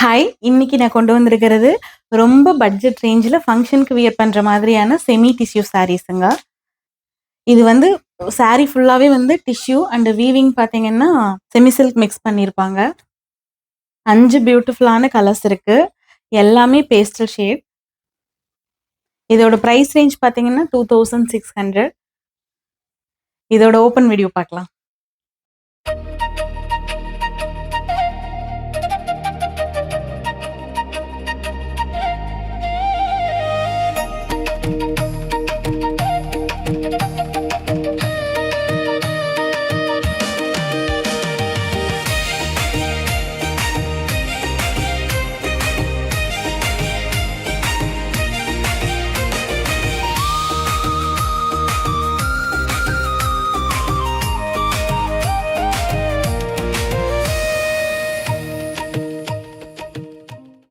Hi! இன்னைக்கு நான் கொண்டு வந்திருக்கிறது, ரொம்ப பட்ஜெட் ரேஞ்சில ஃபங்ஷனுக்கு வியர் பண்ற மாதிரியான செமி டிஷ்யூ சாரீஸுங்க. இது வந்து சாரி ஃபுல்லாவே டிஷ்யூ அண்ட் வீவிங் பார்த்தீங்கன்னா, செமி சில்க் மிக்ஸ் பண்ணியிருப்பாங்க. 5 பியூட்டிஃபுல்லான கலர்ஸ் இருக்கு. எல்லாமே பேஸ்டல் ஷேட். இதோட பிரைஸ் ரேஞ்ச் பார்த்தீங்கன்னா, 2600. இதோட ஓப்பன் வீடியோ பார்க்கலாம்.